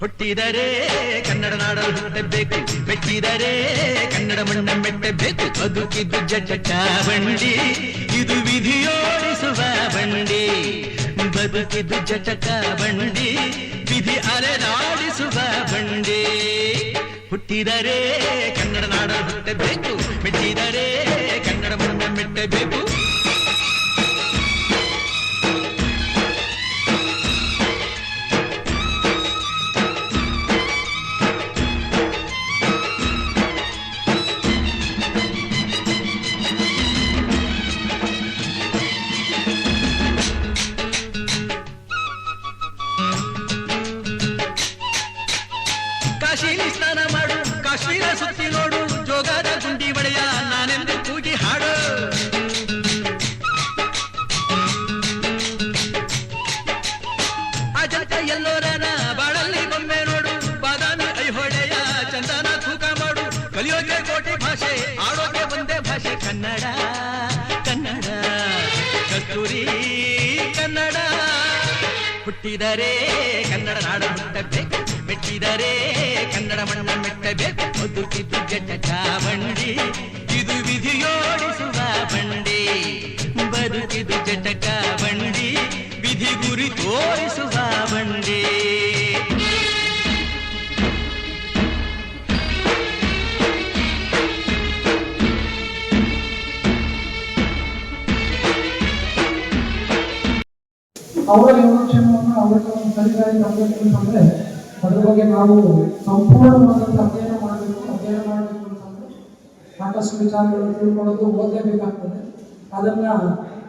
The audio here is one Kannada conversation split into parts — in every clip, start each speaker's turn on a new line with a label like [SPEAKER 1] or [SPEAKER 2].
[SPEAKER 1] ಹುಟ್ಟಿದರೆ ಕನ್ನಡ ನಾಡಲು ಹುಟ್ಟಬೇಕು, ಮೆಟ್ಟಿದರೆ ಕನ್ನಡ ಮಣ್ಣ ಮೆಟ್ಟಬೇಕು. ಬದುಕಿದ್ದು ಜಟ ಬಂಡಿ, ಇದು ವಿಧಿಯೋಡಿಸುವ ಬಂಡಿ. ಬದುಕಿದ್ದು ಜಟಕ ಬಂಡಿ, ವಿಧಿ ಅಲೆದಾಡಿಸುವ ಬಂಡಿ. ಹುಟ್ಟಿದರೆ ಕನ್ನಡ ನಾಡಲು ಹುಟ್ಟಬೇಕು, ಮೆಟ್ಟಿದರೆ ಕನ್ನಡ ಮಣ್ಣ ಮೆಟ್ಟಬೇಕು. ಕಾಶಿಲಿ ಸ್ನಾನ ಮಾಡು, ಕಾಶ್ಮೀರ ಸುತ್ತಿ ನೋಡು, ಜೋಗದ ಗುಂಡಿ ಬಳೆಯ ನಾನೆಂದು ಕೂಗಿ ಹಾಡು. ಅಜಂತ ಎಲ್ಲೋರನ ಬಾಳಲ್ಲಿ ಬೊಮ್ಮೆ ನೋಡು, ಬಾದಾಮಿ ಐಹೊಳೆಯ ಚಂದನ ತೂಕ ಮಾಡು. ಕಲಿಯೋಕೆ ಕೋಟಿ ಭಾಷೆ, ಆಡೋಕೆ ಒಂದೇ ಭಾಷೆ ಕನ್ನಡ. ಕನ್ನಡ ಕಸ್ತೂರಿ ಕನ್ನಡ. ಹುಟ್ಟಿದರೆ ಕನ್ನಡ ನಾಡ ಹುಟ್ಟಬೇಕು, ಮೆಟ್ಟಿದರೆ ಕನ್ನಡ ಮಣ್ಣ ಮೆಟ್ಟಬೇಕು. ಬದುಕಿದ್ದು ಜಟ ಬಂಡಿ, ಇದು ವಿಧಿಯೋಡಿಸುವ ಬಂಡಿ. ಬದುಕಿದ್ದು ಜಟಕ ಬಂಡಿ, ವಿಧಿ ಗುರಿ ತೋರಿಸುವ ಬಂಡಿ.
[SPEAKER 2] ಅವರ ಯೋಗಕ್ಷೇಮವನ್ನು ಅವರಿಗೆ ಒಂದು ಸರಿಯಾಗಿ ತಂದ್ರೆ ಅದ್ರ ಬಗ್ಗೆ ನಾವು ಸಂಪೂರ್ಣವಾದಂಥ ಅಧ್ಯಯನ ಮಾಡಬೇಕು ಅಂತಂದ್ರೆ ಸಾಕಷ್ಟು ವಿಚಾರಗಳನ್ನು ತಿಳ್ಕೊಳ್ಳೋದು ಓದಲೇಬೇಕಾಗ್ತದೆ. ಅದನ್ನ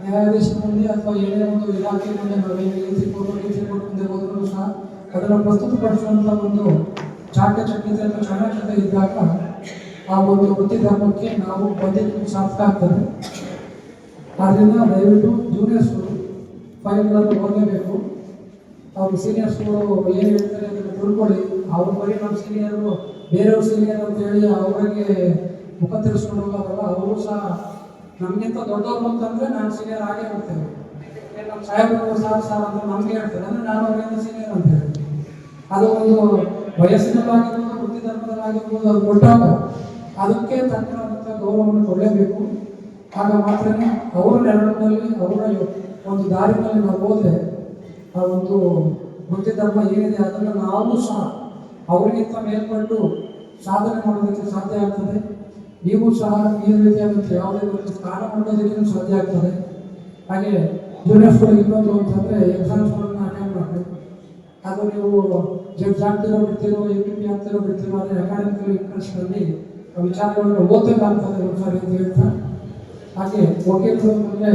[SPEAKER 2] ನ್ಯಾಯಾಧೀಶ ಮುಂದೆ ಅಥವಾ ಏನೇ ಒಂದು ಇಲಾಖೆ ಮುಂದೆ ನಾವು ಡಿ.ಸಿ ಕೋರ್ಟ್ ಮುಂದೆ ಹೋದರೂ ಸಹ ಅದನ್ನು ಪ್ರಸ್ತುತಪಡಿಸುವಂಥ ಒಂದು ಚಾಕಚಕ್ಯತೆ ಅಥವಾ ಚಾಣಾಕ್ಷತೆ ಇದ್ದಾಗ ಆ ಒಂದು ವೃತ್ತಿ ಧರ್ಮಕ್ಕೆ ನಾವು ಬಂದಿದ್ದು ಸಾರ್ಥಕ ಆಗ್ತದೆ. ಆದ್ದರಿಂದ ದಯವಿಟ್ಟು ಜೂನಿಯರ್ಸ್ಗಳು ಫೈಲ್ಗಳನ್ನು ಓದಲೇಬೇಕು. ಅವರು ಸೀನಿಯರ್ಸ್ಗಳು ಏನು ಹೇಳ್ತಾರೆ ಅದನ್ನು ತಿಳ್ಕೊಳ್ಳಿ. ಅವ್ರ ಬರೀ ನಮ್ಮ ಸೀನಿಯರು ಬೇರೆಯವ್ರ ಸೀನಿಯರ್ ಅಂತ ಹೇಳಿ ಅವರಿಗೆ ಮುಖ ತಿರ್ಸ್ಕೊಂಡು ಹೋಗೋದಲ್ಲ. ಅವರು ಸಹ ನಮಗಿಂತ ದೊಡ್ಡವರು ಅಂತಂದರೆ ನಾನು ಸೀನಿಯರ್ ಆಗೇ ಹೋಗ್ತೇವೆ. ನಮ್ಮ ಸಾಹೇಬರು ಸಾರ್ ಅಂತ ನಮಗೆ ಹೇಳ್ತಾರೆ ಅಂದರೆ ನಾನು ಅವರಿಂದ ಸೀನಿಯರ್ ಅಂತ ಹೇಳಿ. ಅದು ಒಂದು ವಯಸ್ಸಿನಲ್ಲಾಗಿರ್ಬೋದು, ವೃತ್ತಿ ಧರ್ಮದಲ್ಲಾಗಿರ್ಬೋದು, ಅದು ಕೊಟ್ಟಾಗ ಅದಕ್ಕೆ ತಕ್ಕಂಥ ಗೌರವವನ್ನು ಕೊಡಲೇಬೇಕು. ಆಗ ಮಾತ್ರ ಅವರ ನೆರಳಿನಲ್ಲಿ ಅವರ ಒಂದು ದಾರಿನಲ್ಲಿ ನಾವು ಹೋದರೆ ಆ ಒಂದು ವೃತ್ತಿ ಧರ್ಮ ಏನಿದೆ ಅದನ್ನು ನಾವು ಸಹ ಅವರಿಗಿಂತ ಮೇಲ್ಪಟ್ಟು ಸಾಧನೆ ಮಾಡೋದಕ್ಕೆ ಸಾಧ್ಯ ಆಗ್ತದೆ. ನೀವು ಸಹ ಈ ರೀತಿಯಾದಂಥ ಯಾವುದೇ ಒಂದು ಸ್ಥಾನ ಮಾಡೋದಕ್ಕೆ ಸಾಧ್ಯ ಆಗ್ತದೆ. ಹಾಗೆ ಜೂನಿಯರ್ಸ್ಗಳಿಗೆ ಇನ್ನೊಂದು ಅಂತಂದರೆ ಎಕ್ಸಾಮ್ಸ್ಗಳನ್ನು ಅಟೆಂಡ್ ಮಾಡಬೇಕು. ಅದು ನೀವು ಜಡ್ಜ್ ಆಗ್ತಿರೋ ಬಿಡ್ತಿರೋ, APP ಆಗ್ತಿರೋ ಬಿಡ್ತಿರೋ, ಆದರೆ ಅಕಾಡೆಮಿಕಲ್ ಇಂಟ್ರೆಸ್ಟ್ನಲ್ಲಿ ವಿಚಾರಗಳನ್ನು ಓದಬೇಕಾಗ್ತದೆ ಒಂದ್ಸಾರಿ ಅಂತ ಹೇಳ್ತಾ. ಹಾಗೆ ವಕೀಲರು ಅಂದರೆ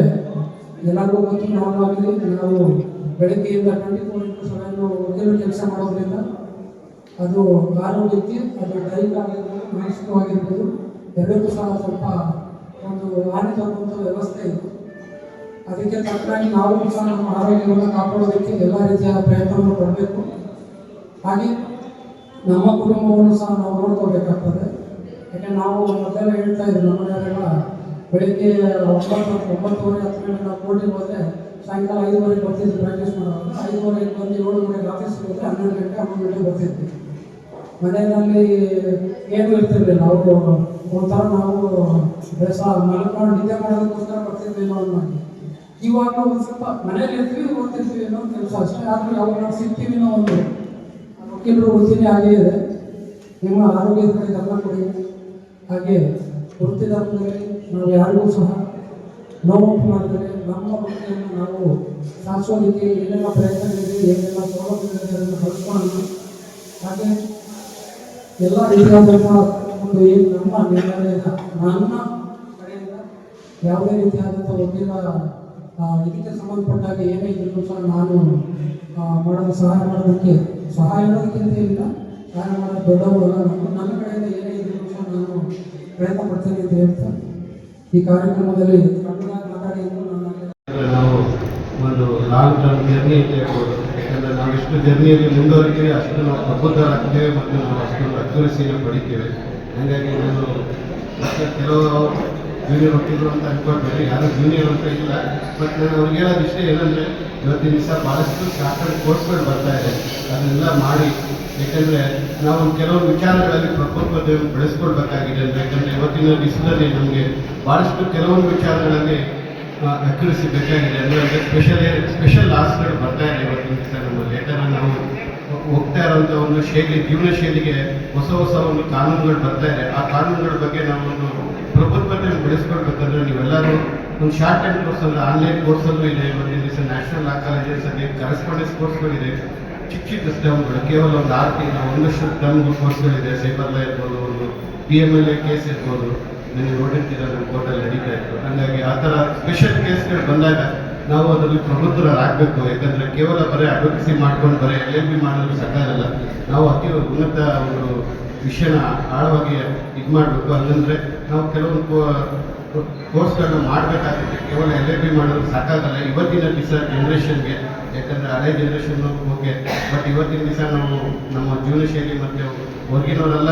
[SPEAKER 2] ಎಲ್ಲರಿಗೂ ಗೊತ್ತು, ನಾವು ಬೆಳಗ್ಗೆಯಿಂದ 24/7 ವಕೀಲರು ಕೆಲಸ ಮಾಡೋದ್ರಿಂದ ಅದು ಆರೋಗ್ಯಕ್ಕೆ, ಅದು ದೈಹಿಕ ಆಗಿರ್ಬೋದು, ಮಾನಸಿಕವಾಗಿರ್ಬೋದು, ಎರಡಕ್ಕೂ ಸಹ ಸ್ವಲ್ಪ ಒಂದು ಹಾನಿ ತರುವಂಥ ವ್ಯವಸ್ಥೆ ಇದೆ. ಅದಕ್ಕೆ ತಕ್ಕಾಗಿ ನಾವು ಸಹ ನಮ್ಮ ಆರೋಗ್ಯವನ್ನು ಕಾಪಾಡೋದಕ್ಕೆ ಎಲ್ಲ ರೀತಿಯ ಪ್ರಯತ್ನವನ್ನು ಪಡಬೇಕು. ಹಾಗೆ ನಮ್ಮ ಕುಟುಂಬವನ್ನು ಸಹ ನಾವು ನೋಡ್ಕೋಬೇಕಾಗ್ತದೆ. ಯಾಕೆ ನಾವು ಮೊದಲೇ ಹೇಳ್ತಾ ಇದ್ದೀವಿ, ನಮ್ಮ ಮನೆಯವರೆಲ್ಲ ಬೆಳಿಗ್ಗೆ 9:30 ನಾವು ಕೋರ್ಟಿಗೆ ಹೋದರೆ ಸಾಯಂಕಾಲ 5:30 ಬರ್ತಿದ್ವಿ ಪ್ರಾಕ್ಟೀಸ್ ಮಾಡೋದು. 5:30 ಬಂದು 7:30 ಆಫೀಸ್ಗೆ ಹೋದರೆ 12 ಗಂಟೆ 11 ಗಂಟೆ ಬರ್ತಿದ್ವಿ. ಮನೆಯಲ್ಲಿ ಏನೂ ಇರ್ತಿರ್ಲಿಲ್ಲ. ಅವರು ಒಂಥರ ನಾವು ಮಲ್ಕೊಂಡು ನಿದ್ದೆ ಮಾಡೋದಕ್ಕೋಸ್ಕರ ಬರ್ತಿದ್ವಿ ಅನ್ನೋ. ಇವಾಗ ಒಂದು ಸ್ವಲ್ಪ ಮನೇಲಿ ಇರ್ತೀವಿ, ಓದ್ತಿರ್ತೀವಿ ಅನ್ನೋ ಕೆಲಸ ಅಷ್ಟೇ. ಆದರೂ ಯಾವಾಗ ನಾವು ಸಿಗ್ತೀವಿ ಅನ್ನೋ ಒಂದು ವಕೀಲರು ವೃತ್ತಿನೇ ಆಗೇ ಇದೆ. ನಿಮ್ಮ ಆರೋಗ್ಯದ ಕಡೆ ಗಮನ ಕೊಡಿ. ಹಾಗೆ ವೃತ್ತಿ ಧರ್ಮದಲ್ಲಿ ನಾವು ಯಾರಿಗೂ ಸಹ ನೋವುಂಟು ಮಾಡಿದರೆ ನಮ್ಮ ವೃತ್ತಿಯನ್ನು ನಾವು ಸಾಧಿಸೋದಕ್ಕೆ ಏನೆಲ್ಲ ಪ್ರಯತ್ನಗಳಿದೆ, ಏನೆಲ್ಲ ಸೌಲಭ್ಯಗಳಿದೆ ಅದನ್ನು ಬಳಸ್ಕೊಳ್ಳೋಣ. ಹಾಗೆ ಎಲ್ಲ ರೀತಿಯಾದಂಥ ಒಂದು ಏನು ನಮ್ಮ ನಿರ್ಣಯದ ನನ್ನ ಕಡೆಯಿಂದ ಯಾವುದೇ ರೀತಿಯಾದಂಥ ವಕೀಲ ಇದಕ್ಕೆ ಸಂಬಂಧಪಟ್ಟಾಗ ಏನೇ ಇದ್ರೂ ಸಹ ನಾನು ಸಹಾಯ ಮಾಡೋದಕ್ಕೆ ಅಂತ ಇಲ್ಲ, ಸಹಾಯ ಮಾಡೋದು ದೊಡ್ಡವಲ್ಲ. ನನ್ನ ಕಡೆಯಿಂದ ಏನೇ ಇದ್ರೂ ಸಹ ನಾನು ಪ್ರಯತ್ನ ಪಡ್ತೇನೆ ಅಂತ ಹೇಳ್ತಾ ಈ ಕಾರ್ಯಕ್ರಮದಲ್ಲಿ ಮಾತಾಡಿ
[SPEAKER 3] ನಾವು ಒಂದು ಲಾಂಗ್ ಟರ್ಮ್ ಜರ್ನಿ ಅಂತ ಹೇಳ್ಬೋದು. ಯಾಕಂದರೆ ನಾವು ಎಷ್ಟು ಜರ್ನಿಯಲ್ಲಿ ಮುಂದುವರಿತೀವಿ ಅಷ್ಟು ನಾವು ಪ್ರಬುದ್ಧರಾಗ್ತೇವೆ ಮತ್ತು ನಾವು ಅಷ್ಟೊಂದು ಅಕ್ಯುರಸಿಯನ್ನು ಪಡಿತೇವೆ. ಹಾಗಾಗಿ ನಾನು ಕೆಲವು ಜೂನಿಯರ್ ವಕೀಲರು ಅಂತ ಅನ್ಕೊಳ್ಬೇಡಿ, ಯಾರು ಜೂನಿಯರ್ ಅಂತ ಇಲ್ಲ. ಬಟ್ ನಾನು ಅವ್ರಿಗೆ ಹೇಳೋದು ಇಷ್ಟ ಏನಂದರೆ, ಇವತ್ತಿನ ದಿವಸ ಭಾಳಷ್ಟು ಶಾರ್ಟೆಡ್ ಕೋರ್ಸ್ಗಳು ಬರ್ತಾ ಇದೆ, ಅದನ್ನೆಲ್ಲ ಮಾಡಿ. ಯಾಕಂದರೆ ನಾವು ಕೆಲವೊಂದು ವಿಚಾರಗಳಲ್ಲಿ ಪ್ರಪಂಚವನ್ನು ಬೆಳೆಸ್ಕೊಳ್ಬೇಕಾಗಿದೆ. ಯಾಕಂದರೆ ಇವತ್ತಿನ ದಿವಸದಲ್ಲಿ ನಮಗೆ ಭಾಳಷ್ಟು ಕೆಲವೊಂದು ವಿಚಾರಗಳಲ್ಲಿ ಅಕ್ಯುರಸಿ ಬೇಕಾಗಿದೆ. ಅಂದರೆ ಸ್ಪೆಷಲ್ ಲಾಸ್ಗಳು ಬರ್ತಾ ಇದೆ ಇವತ್ತಿನ ದಿವಸ ನಮ್ಮಲ್ಲಿ. ಯಾಕಂದರೆ ನಾವು ಹೋಗ್ತಾ ಇರೋಂಥ ಒಂದು ಜೀವನ ಶೈಲಿಗೆ ಹೊಸ ಒಂದು ಕಾನೂನುಗಳು ಬರ್ತಾ ಇದೆ. ಆ ಕಾನೂನುಗಳ ಬಗ್ಗೆ ನಾವು ಒಂದು ಪ್ರಭುತ್ವತೆಯನ್ನು ಬೆಳೆಸ್ಕೊಳ್ಬೇಕಂದ್ರೆ ನೀವೆಲ್ಲರೂ ಒಂದು ಶಾರ್ಟ್ ಟೈಮ್ ಕೋರ್ಸ್ ಅಲ್ಲ, ಆನ್ಲೈನ್ ಕೋರ್ಸಲ್ಲೂ ಇದೆ. ಇವತ್ತಿನ ದಿವಸ ನ್ಯಾಷನಲ್ ಲಾ ಕಾಲೇಜಸಲ್ಲಿ ಕರೆಸ್ಪಾಂಡೆನ್ಸ್ ಕೋರ್ಸ್ಗಳಿದೆ, ಚಿಕ್ಕ ಟರ್ಮ್ಗಳು, ಕೇವಲ ಒಂದು 6 ತಿಂಗಳ 1 ವರ್ಷದ ಟರ್ಮ್ ಕೋರ್ಸ್ಗಳಿದೆ. ಸೈಬರ್ ಲಾ ಇರ್ಬೋದು, ಒಂದು PMLA ಕೇಸ್ ಇರ್ಬೋದು, ನನಗೆ ನೋಡಿರ್ತೀರ ನಮ್ಮ ಕೋರ್ಟಲ್ಲಿ ನಡೀತಾ ಇತ್ತು. ಹಾಗಾಗಿ ಆ ಥರ ಸ್ಪೆಷಲ್ ಕೇಸ್ಗಳು ಬಂದಾಗ ನಾವು ಅದರಲ್ಲಿ ಪ್ರಬುದ್ಧರಾಗಬೇಕು. ಯಾಕಂದರೆ ಕೇವಲ ಬರೀ ಅಡ್ವೊಕೇಸಿ ಮಾಡ್ಕೊಂಡು ಬರೀ LLB ಮಾಡಲು ಸಾಕಾಗಲ್ಲ. ನಾವು ಅತಿ ಉನ್ನತ ಒಂದು ವಿಷಯನ ಆಳವಾಗಿ ಇದು ಮಾಡಬೇಕು. ಹಂಗಂದರೆ ನಾವು ಕೆಲವೊಂದು ಕೋರ್ಸ್ಗಳನ್ನ ಮಾಡಬೇಕಾಗುತ್ತೆ. ಕೇವಲ LLB ಮಾಡೋದು ಸಾಕಾಗಲ್ಲ ಇವತ್ತಿನ ದಿವಸ ಜನ್ರೇಷನ್ಗೆ. ಯಾಕಂದರೆ ಹಳೆ ಜನ್ರೇಷನ್ನು ಓಕೆ, ಬಟ್ ಇವತ್ತಿನ ದಿವಸ ನಾವು ನಮ್ಮ ಜೀವನ ಶೈಲಿ ಮತ್ತು ಹೊರಗಿನವರೆಲ್ಲ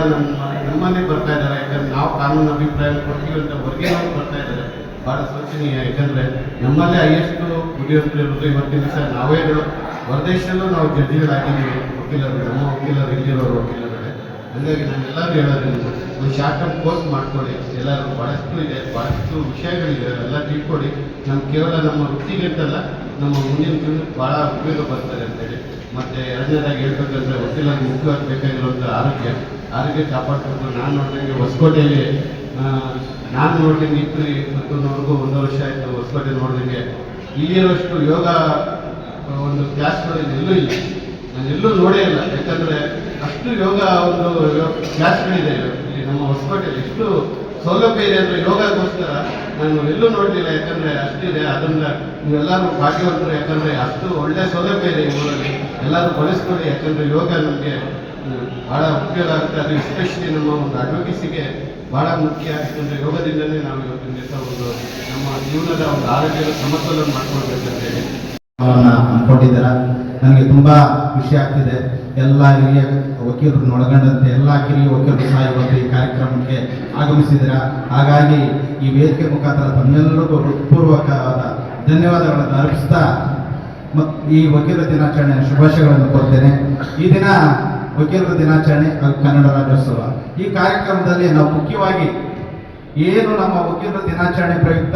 [SPEAKER 3] ನಮ್ಮನ್ನೇ ಬರ್ತಾ ಇದ್ದಾರೆ. ಯಾಕಂದರೆ ನಾವು ಕಾನೂನು ಅಭಿಪ್ರಾಯ ಕೊಡ್ತೀವಿ ಅಂತ ಹೊರಗಿನವ್ರು ಬರ್ತಾ ಇದ್ದಾರೆ. ಭಾಳ ಶೋಚನೀಯ. ಯಾಕಂದರೆ ನಮ್ಮಲ್ಲೇ ಹೈಯೆಸ್ಟು ಬುದ್ಧಿವಂತರು ಇರೋದು ಇವತ್ತಿನ ದಿವಸ ನಾವೇಗಳು ಹೊರದೇಶದಲ್ಲೂ ನಾವು ಜಡ್ಜಿಗಳಾಗಿದ್ದೀವಿ, ವಕೀಲರು, ನಮ್ಮ ವಕೀಲರು, ಇಲ್ಲಿರೋರು ವಕೀಲರುಗಳೇ. ಹಾಗಾಗಿ ನಾನೆಲ್ಲರೂ ಹೇಳೋದ್ರಿಂದ ಒಂದು ಶಾರ್ಟ್ ಟರ್ಮ್ ಕೋರ್ಸ್ ಮಾಡ್ಕೊಳ್ಳಿ. ಎಲ್ಲರೂ ಭಾಳಷ್ಟು ಇದೆ, ಭಾಳಷ್ಟು ವಿಷಯಗಳಿದೆ, ಎಲ್ಲ ತಿಳ್ಕೊಳ್ಳಿ. ನಮ್ಮ ಕೇವಲ ನಮ್ಮ ವೃತ್ತಿಗೆ ಅಂತಲ್ಲ, ನಮ್ಮ ಮುಂದಿನ ಜೀವನಕ್ಕೆ ಭಾಳ ಉಪಯೋಗ ಬರ್ತಾರೆ ಅಂತೇಳಿ. ಮತ್ತು ಎರಡನೇದಾಗಿ ಹೇಳ್ಬೇಕಂದ್ರೆ ವಕೀಲರಿಗೆ ಮುಖ್ಯವಾಗಿ ಬೇಕಾಗಿರುವಂಥ ಆರೋಗ್ಯ ಕಾಪಾಡ್ಕೊಂಡು. ನಾನು ನೋಡಿದಂಗೆ ಹೊಸಕೋಟೆಯಲ್ಲಿ ನಾನು ನೋಡಿದಂಗೆ ಇವತ್ತುವರೆಗೂ 1 ವರ್ಷ ಆಯಿತು ಹೊಸಕೋಟೆ ನೋಡಿದಂಗೆ. ಇಲ್ಲಿರೋಷ್ಟು ಯೋಗ ಒಂದು ಕ್ಲಾಸ್ಗಳು ಎಲ್ಲೂ ಇಲ್ಲ, ನಾನು ಎಲ್ಲೂ ನೋಡೇ ಇಲ್ಲ. ಯಾಕಂದರೆ ಅಷ್ಟು ಯೋಗ ಒಂದು ಕ್ಲಾಸ್ಗಳಿದೆ ಇಲ್ಲಿ ನಮ್ಮ ಹೊಸಕೋಟೆಯಲ್ಲಿ. ಎಷ್ಟು ಸೌಲಭ್ಯ ಇದೆ ಅಂದರೆ ಯೋಗಕ್ಕೋಸ್ಕರ ನಾನು ಎಲ್ಲೂ ನೋಡಲಿಲ್ಲ. ಯಾಕಂದರೆ ಅಷ್ಟಿದೆ. ಅದರಿಂದ ನೀವೆಲ್ಲರೂ ಭಾಗ್ಯವಂತರು. ಯಾಕಂದರೆ ಅಷ್ಟು ಒಳ್ಳೆಯ ಸೌಲಭ್ಯ ಇದೆ ಈ ಊರಲ್ಲಿ, ಎಲ್ಲರೂ ಬಳಸ್ಕೊಳ್ಳಿ. ಯಾಕಂದರೆ ಯೋಗ ನಮಗೆ ಭಾಳ ಉಪಯೋಗ ಆಗುತ್ತೆ. ಅದು ಎಸ್ಪೆಷಲಿ ನಮ್ಮ ಒಂದು ಅಡ್ವೊಕೇಸಿಗೆ ಭಾಳ ಮುಖ್ಯ. ಯಾಕಂದರೆ ಯೋಗದಿಂದಲೇ ನಾವು ಇವತ್ತಿನ ದಿವಸ ಒಂದು ನಮ್ಮ ಜೀವನದ ಒಂದು ಆರೋಗ್ಯದ ಸಮತೋಲನ ಮಾಡ್ಕೊಳ್ಬೇಕಂತೇಳಿ
[SPEAKER 4] ಅಂದ್ಕೊಂಡಿದ್ದೀರಾ. ನನಗೆ ತುಂಬ ಖುಷಿ ಆಗ್ತಿದೆ. ಎಲ್ಲ ಹಿರಿಯ ವಕೀಲರನ್ನು ಒಳಗೊಂಡಂತೆ ಎಲ್ಲ ಕಿರಿಯ ವಕೀಲರು ಸಹ ಇವತ್ತು ಈ ಕಾರ್ಯಕ್ರಮಕ್ಕೆ ಆಗಮಿಸಿದ್ದೀರಾ. ಹಾಗಾಗಿ ಈ ವೇದಿಕೆ ಮುಖಾಂತರ ತಮ್ಮೆಲ್ಲರಿಗೂ ಹೃತ್ಪೂರ್ವಕವಾದ ಧನ್ಯವಾದಗಳನ್ನು ಅರ್ಪಿಸ್ತಾ ಈ ವಕೀಲರ ದಿನಾಚರಣೆ ಶುಭಾಶಯಗಳನ್ನು ಕೊಡ್ತೇನೆ. ಈ ದಿನ ವಕೀಲರ ದಿನಾಚರಣೆ ಹಾಗೂ ಕನ್ನಡ ರಾಜ್ಯೋತ್ಸವ. ಈ ಕಾರ್ಯಕ್ರಮದಲ್ಲಿ ನಾವು ಮುಖ್ಯವಾಗಿ ಏನು ನಮ್ಮ ವಕೀಲರ ದಿನಾಚರಣೆ ಪ್ರಯುಕ್ತ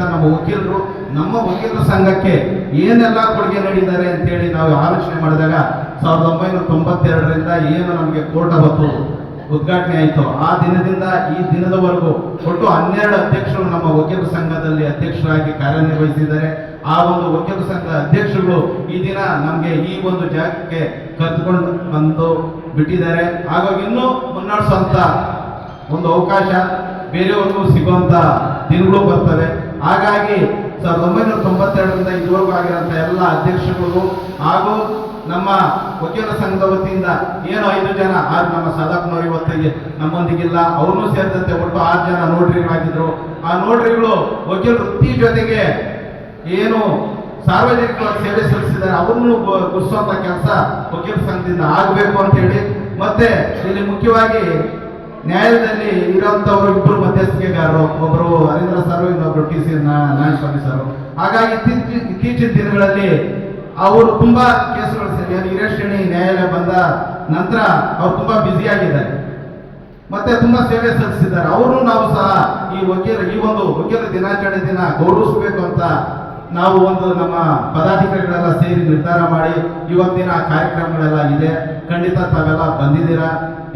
[SPEAKER 4] ನಮ್ಮ ವಕೀಲರ ಸಂಘಕ್ಕೆ ಏನೆಲ್ಲ ಕೊಡುಗೆ ನೀಡಿದ್ದಾರೆ ಅಂತೇಳಿ ನಾವು ಆಲೋಚನೆ ಮಾಡಿದಾಗ 1992ರಿಂದ ಏನು ನಮಗೆ ಕೋರ್ಟ್ ಅವತ್ತು ಉದ್ಘಾಟನೆ ಆಯಿತು, ಆ ದಿನದಿಂದ ಈ ದಿನದವರೆಗೂ ಒಟ್ಟು 12 ಅಧ್ಯಕ್ಷರು ನಮ್ಮ ವಕೀಲರ ಸಂಘದಲ್ಲಿ ಅಧ್ಯಕ್ಷರಾಗಿ ಕಾರ್ಯನಿರ್ವಹಿಸಿದ್ದಾರೆ. ಆ ಒಂದು ವಕೀಲರ ಸಂಘ ಅಧ್ಯಕ್ಷರುಗಳು ಈ ದಿನ ನಮಗೆ ಈ ಒಂದು ಜಾಗಕ್ಕೆ ಕರೆದುಕೊಂಡು ಬಂದು ಬಿಟ್ಟಿದ್ದಾರೆ. ಹಾಗಾಗಿ ಇನ್ನೂ ಮುನ್ನಡೆಸುವಂತ ಒಂದು ಅವಕಾಶ ಬೇರೆಯವ್ರಿಗೂ ಸಿಗುವಂತ ದಿನಗಳು ಬರ್ತವೆ. ಹಾಗಾಗಿ 1992ರಿಂದ ಇದುವರೆಗೂ ಆಗಿರೋಂಥ ಎಲ್ಲ ಅಧ್ಯಕ್ಷರುಗಳು ಹಾಗೂ ನಮ್ಮ ವಕೀಲರ ಸಂಘದ ವತಿಯಿಂದ ಏನು 5 ಜನ, ನಮ್ಮ ಸಾಧಕನವರು ಇವತ್ತಿಗೆ ನಮ್ಮೊಂದಿಗಿಲ್ಲ, ಅವ್ರನ್ನೂ ಸೇರಿದಂತೆ ಒಟ್ಟು 6 ಜನ ನೋಡ್ರಿಗಳಾಗಿದ್ರು. ಆ ನೋಡ್ರಿಗಳು ವಕೀಲ ವೃತ್ತಿ ಜೊತೆಗೆ ಏನು ಸಾರ್ವಜನಿಕವಾಗಿ ಸೇವೆ ಸಲ್ಲಿಸಿದ್ದಾರೆ ಅವ್ರನ್ನು ಗುರುಸುವಂತ ಕೆಲಸ ವಕೀಲ ಸಂಘದಿಂದ ಆಗಬೇಕು ಅಂತ ಹೇಳಿ, ಮತ್ತೆ ಇಲ್ಲಿ ಮುಖ್ಯವಾಗಿ ನ್ಯಾಯಾಲಯದಲ್ಲಿ ಇರುವಂತವರು 2 ಮಧ್ಯಸ್ಥಿಕೆಗಾರರು, ಒಬ್ಬರು ಹರೀಂದ್ರ ಸರ್, ಇನ್ನೊಬ್ರು TC ನಾರಾಯಣಸ್ವಾಮಿ ಸರ್. ಹಾಗಾಗಿ ಇತ್ತೀಚಿನ ದಿನಗಳಲ್ಲಿ ಅವರು ತುಂಬಾ ಕೇಸುಗಳು ಹಿರೇಶ್ರೇಣಿ ನ್ಯಾಯಾಲಯ ಬಂದ ನಂತರ ಅವ್ರು ತುಂಬಾ ಬ್ಯುಸಿ ಆಗಿದ್ದಾರೆ, ಮತ್ತೆ ತುಂಬಾ ಸೇವೆ ಸಲ್ಲಿಸಿದ್ದಾರೆ. ಅವರು ನಾವು ಸಹ ಈ ಒಂದು ವಕೀಲರ ದಿನಾಚರಣೆ ದಿನ ಗೌರವಿಸಬೇಕು ಅಂತ ನಾವು ಒಂದು ನಮ್ಮ ಪದಾಧಿಕಾರಿಗಳೆಲ್ಲ ಸೇರಿ ನಿರ್ಧಾರ ಮಾಡಿ ಇವತ್ತಿನ ಕಾರ್ಯಕ್ರಮಗಳೆಲ್ಲ ಇದೆ. ಖಂಡಿತ ತಾವೆಲ್ಲ ಬಂದಿದ್ದೀರಾ.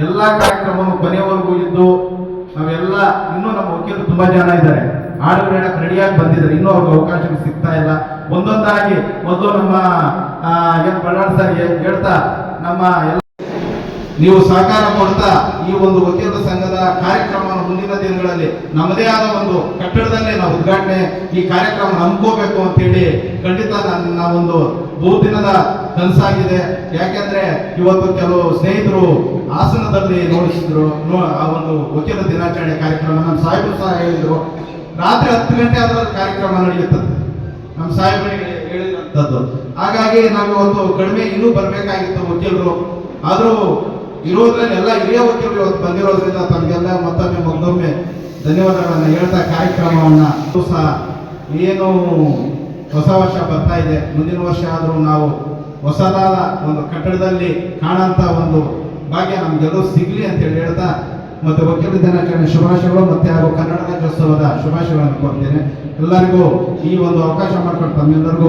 [SPEAKER 4] ಎಲ್ಲ ಕಾರ್ಯಕ್ರಮವನ್ನು ಕೊನೆಯವರೆಗೂ ಇದ್ದು ನಾವೆಲ್ಲ ಇನ್ನೂ ನಮ್ಮ ವಕೀಲರು ತುಂಬಾ ಜನ ಇದ್ದಾರೆ, ಹಾಡುಗಳು ಹೇಳಕ್ ರೆಡಿಯಾಗಿ ಬಂದಿದ್ದಾರೆ. ಇನ್ನೂ ಅವ್ರಿಗೆ ಅವಕಾಶಗಳು ಸಿಗ್ತಾ ಇಲ್ಲ. ಒಂದೊಂದಾಗಿ ಮೊದಲು ನಮ್ಮ ಬಳ್ಳಾರಿ ಸರ್ ಹೇಳ್ತಾ ನಮ್ಮ ಎಲ್ಲ ನೀವು ಸಹಕಾರ ಕೊಡ್ತಾ ಈ ಒಂದು ವಕೀಲರ ಸಂಘದ ಕಾರ್ಯಕ್ರಮವನ್ನು ಮುಂದಿನ ದಿನಗಳಲ್ಲಿ ನಮ್ಮದೇ ಆದ ಒಂದು ಕಟ್ಟಡದಲ್ಲೇ ನಾವು ಉದ್ಘಾಟನೆ ಈ ಕಾರ್ಯಕ್ರಮ ಹಮ್ಮಿಕೋಬೇಕು ಅಂತೇಳಿ ಖಂಡಿತ ನನ್ನ ಒಂದು ಬಹುದಿನದ ಕನಸಾಗಿದೆ. ಯಾಕೆಂದ್ರೆ ಇವತ್ತು ಕೆಲವು ಸ್ನೇಹಿತರು ಹಾಸನದಲ್ಲಿ ನೋಡಿಸಿದ್ರು ಆ ಒಂದು ವಕೀಲರ ದಿನಾಚರಣೆ ಕಾರ್ಯಕ್ರಮ. ನಮ್ಮ ಸಾಹೇಬರು ಸಹ ಹೇಳಿದ್ರು ರಾತ್ರಿ 10 ಗಂಟೆ ಆದ್ರೆ ಕಾರ್ಯಕ್ರಮ ನಡೆಯುತ್ತದೆ, ನಮ್ಮ ಸಾಹೇಬರಿಗೆ ಹೇಳಿರುವಂಥದ್ದು. ಹಾಗಾಗಿ ನಾವು ಇವತ್ತು ಕಡಿಮೆ ಇನ್ನೂ ಬರಬೇಕಾಗಿತ್ತು ವಕೀಲರು, ಆದರೂ ಇರೋದ್ರಲ್ಲಿ ಎಲ್ಲ ಹಿರಿಯ ವಕೀಲರು ಇವತ್ತು ಬಂದಿರೋದ್ರಿಂದ ತಮಗೆಲ್ಲ ಮತ್ತೊಮ್ಮೆ ಧನ್ಯವಾದಗಳನ್ನು ಹೇಳ್ತಾ ಕಾರ್ಯಕ್ರಮವನ್ನು ಸಹ ಏನು ಹೊಸ ವರ್ಷ ಬರ್ತಾ ಇದೆ, ಮುಂದಿನ ವರ್ಷ ಆದರೂ ನಾವು ಹೊಸದಾದ ಒಂದು ಕಟ್ಟಡದಲ್ಲಿ ಕಾಣಂತ ಒಂದು ಭಾಗ್ಯ ನಮಗೆಲ್ಲರೂ ಸಿಗಲಿ ಅಂತೇಳಿ ಹೇಳ್ತಾ ಮತ್ತು ವಕೀಲರ ದಿನಾಚರಣೆ ಶುಭಾಶಯಗಳು ಮತ್ತು ಹಾಗೂ ಕನ್ನಡ ರಾಜ್ಯೋತ್ಸವದ ಶುಭಾಶಯಗಳನ್ನು ಕೊಡ್ತೇನೆ. ಎಲ್ಲರಿಗೂ ಈ ಒಂದು ಅವಕಾಶ ಮಾಡಿಕೊಟ್ಟು ತಮ್ಮೆಲ್ಲರಿಗೂ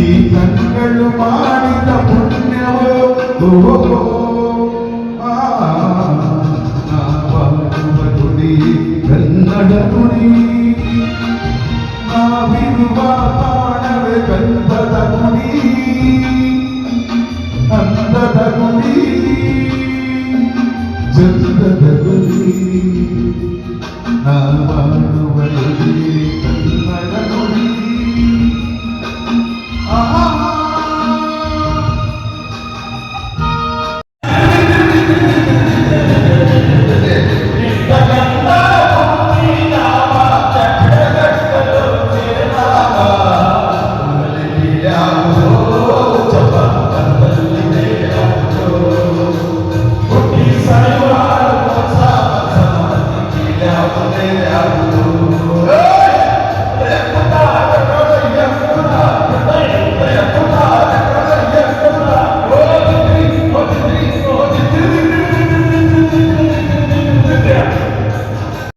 [SPEAKER 5] ಈ ಕಣ್ಗಳು ಮಾಡಿದ ಪುಣ್ಯವು ನುಡಿ ಕನ್ನಡ ನುಡಿ ನಾವಿರುವ ತಾಣವೇ ಗಂಧದ ಗುಡಿ ಅಂದದ ಗುಡಿ